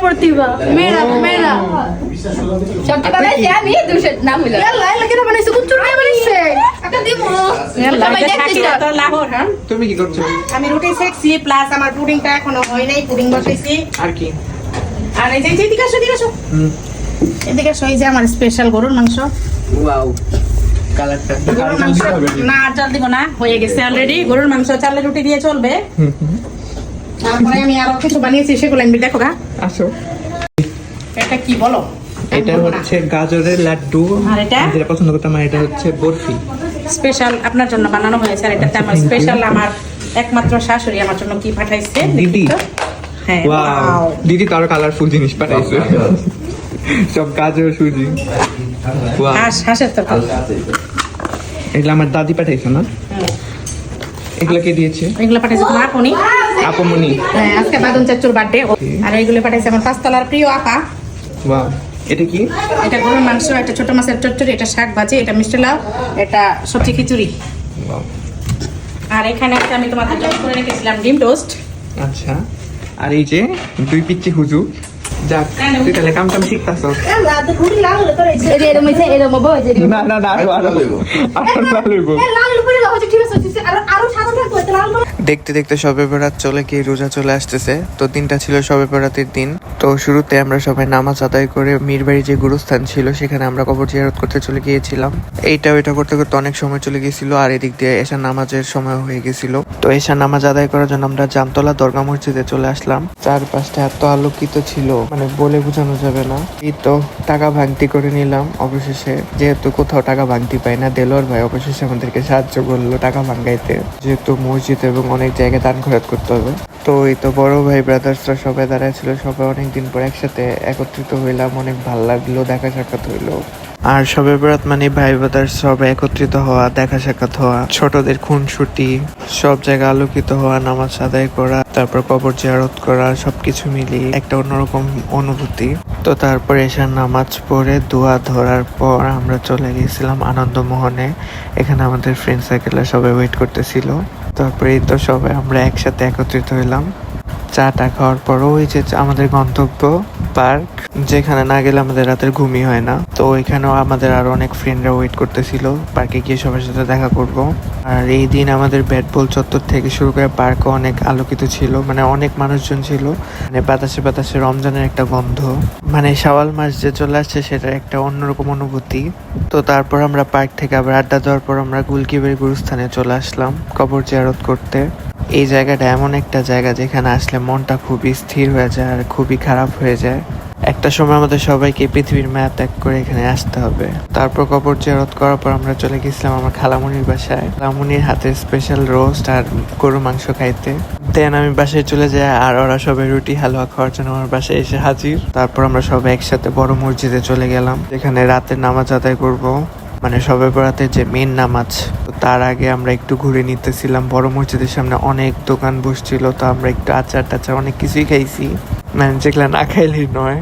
प्रतिभा मेरा मेरा সত্যি কথা জানি দুশো নাম হইলো ইয়াল্লা ইয়াল্লা কেন বানাইছো কোন চুরি বানাইছে একটা দিমু ইয়াল্লা সবাই এটা দেখতে শাকিরা তো লাহোর হ্যাঁ তুমি কি করছো? আমি রুটি সেকছি প্লাস আমার পুডিংটা এখনো হয় নাই, পুডিং বসাইছি। আর কি? আর এই যে এদিকে আসো, এদিকে আসো, এদিকে আসো। এই যে আমার স্পেশাল গরুর মাংস। ওয়াও, কালারটা গরুর মাংস না আর চাল দিব না, হয়ে গেছে অলরেডি। গরুর মাংস চালের রুটি দিয়ে চলবে। তারপরে আমি আরো কিছু বানিয়েছি, সেগুলো আমি দেখো গা। আসো। এটা কি বলো? এটা হচ্ছে গাজরের লাড্ডু, আর এটা? যেটা পছন্দ করতাম। আর এটা হচ্ছে বরফি, স্পেশাল আপনার জন্য বানানো হয়েছে। আর এটাতে আমার স্পেশাল আমার একমাত্র শাশুড়ি আমার জন্য কি পাঠাইছে দিদি। দেখি তো। হ্যাঁ, ওয়াও, দিদি তো আরো কালারফুল জিনিস পাঠাইছে, সব গাজর সুজি। ওয়াও, হাঁসের তরকারি। এগুলো আমার দাদি পাঠাইছে না? এগুলো কে দিয়েছে? এগুলো পাঠাইছে তোমার আপনি। আপমনি। হ্যাঁ, আজকে বাদন চাচুর বার্থডে। আর এইগুলো পাঠাইছে আমার পাঁচতলার প্রিয় আপা। ওয়াও, এটা কি? এটা গরুর মাংস, এটা ছোট মাছের চচ্চড়ি, এটা শাক ভাজি, এটা মিষ্টি লাউ, এটা সবজি খিচুড়ি। ওয়াও, আর এখানে একটা আমি তোমাদের জন্য করে রেখেছিলাম ডিম টোস্ট। আচ্ছা। আর এই যে দুই পিচ্ছি হুজুর। যাক, তুই তাহলে কাম টাম শিখতাছ। এই এরম হইছে এরম হবো যে না না না, আরো আরো লাল হইব। দেখতে দেখতে শবে বরাত চলে গিয়ে রোজা চলে আসতেছে। তো দিনটা ছিল শবে বরাতের দিন। তো শুরুতে আমরা সবাই নামাজ আদায় করে মীরবাড়ি যে গুরুস্থান ছিল সেখানে আমরা কবর জিয়ারত করতে চলে গিয়েছিলাম। এইটা ওইটা করতে করতে অনেক সময় চলে গিয়েছিল। আর এদিক দিয়ে এশার নামাজের সময় হয়ে গেছিল। তো এশার নামাজ আদায় করার জন্য আমরা জামতলা দরগা মসজিদে চলে আসলাম। চারপাশটা এত আলোকিত ছিল, মানে বলে বোঝানো যাবে না। এই তো টাকা ভাঙতি করে নিলাম অবশেষে, যেহেতু কোথাও টাকা ভাঙতি পাই না। দেলোয়ার ভাই অবশেষে আমাদেরকে সাহায্য করলো টাকা ভাঙাইতে, যেহেতু মসজিদ এবং অনেক জায়গায় দান খরচ করতে হবে। তো এই তো বড় ভাই ব্রাদার্সরা সবাই দাঁড়ায় ছিল। সবাই অনেকদিন পর একসাথে একত্রিত হইলাম, অনেক ভালো লাগলো, দেখা সাক্ষাৎ হইলো। আর শবে বরাত মানে ভাই ব্রাদার্স সবাই একত্রিত হওয়া, দেখা সাক্ষাৎ হওয়া, ছোটদের খুনসুটি, সব জায়গায় আলোকিত হওয়া, নামাজ আদায় করা, তারপর কবর জিয়ারত করা, সবকিছু মিলিয়ে একটা অন্যরকম অনুভূতি। তো তারপর এসে নামাজ পড়ে দোয়া ধরার পর আমরা চলে গিয়েছিলাম আনন্দমোহনে। এখানে আমাদের ফ্রেন্ড সার্কেলরা সবাই ওয়েট করতেছিল। তারপরে এই তো সবাই আমরা একসাথে একত্রিত হইলাম। চাটা খাওয়ার পর ওই যে আমাদের গন্তব্য পার্ক, যেখানে না গেলে আমাদের রাতের ঘুমই হয় না। তো ওইখানেও আমাদের আরো অনেক ফ্রেন্ডরা ওয়েট করতেছিল, পার্কে গিয়ে সবার সাথে দেখা করব। আর এই দিন আমাদের ব্যাট বল চত্বর থেকে শুরু করে পার্কও অনেক আলোকিত ছিল, মানে অনেক মানুষজন ছিল। মানে বাতাসে বাতাসে রমজানের একটা গন্ধ, মানে শাওয়াল মাস যে চলে আসছে সেটার একটা অন্যরকম অনুভূতি। তো তারপর আমরা পার্ক থেকে আবার আড্ডা দেওয়ার পর আমরা গুলকিবের গুরুস্থানে চলে আসলাম কবর জিয়ারত করতে। এই জায়গাটা এমন একটা জায়গা যেখানে আসলে মনটা খুবই স্থির হয়ে যায় আর খুবই খারাপ হয়ে যায়। একটা সময় আমাদের সবাইকে পৃথিবীর মায়া ত্যাগ করে এখানে আসতে হবে। তারপর কবর জিয়ারত করার পর আমরা চলে গেছিলাম আমার খালামুনির বাসায়, খালামুনির হাতের স্পেশাল রোস্ট আর গরু মাংস খাইতে। দেন আমি বাসায় চলে যাই, আর ওরা সবাই রুটি হালুয়া খাওয়ার জন্য আমার বাসায় এসে হাজির। তারপর আমরা সবাই একসাথে বড় মসজিদে চলে গেলাম, যেখানে রাতের নামাজ আদায় করব, মানে শবে বরাতের যে মেন নামাজ। তো তার আগে আমরা একটু ঘুরে নিতেছিলাম। বড় মসজিদের সামনে অনেক দোকান বসছিল, তো আমরা একটু আচার টাচার অনেক কিছুই খাইছি, মানে যেগুলো না খাইলেই নয়।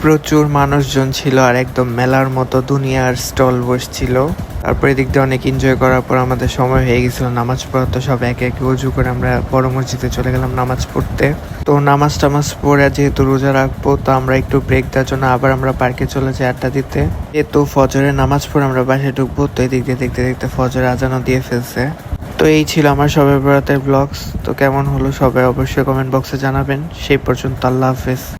প্রচুর মানুষজন ছিল আর একদম মেলার মতো দুনিয়ার স্টল বসছিল। তারপর এদিক দিয়ে অনেক এনজয় করার পর আমাদের সময় হয়ে গেছিল নামাজ পড়া। তো সব একে একে উজু করে আমরা বড় মসজিদে চলে গেলাম নামাজ পড়তে। তো নামাজ টামাজ পড়ে যেহেতু রোজা রাখবো, তো আমরা একটু ব্রেক দেওয়ার জন্য আবার আমরা পার্কে চলে যাই আড্ডা দিতে। যেহেতু ফজরের নামাজ পড়ে আমরা বাসায় ঢুকবো, তো এদিক দিয়ে দেখতে দেখতে ফজরের আজানও দিয়ে ফেলছে। তো এই ছিল আমার শবে বরাতের ব্লগস। তো কেমন হলো সবাই অবশ্যই কমেন্ট বক্সে জানাবেন। সেই পর্যন্ত আল্লাহ হাফেজ।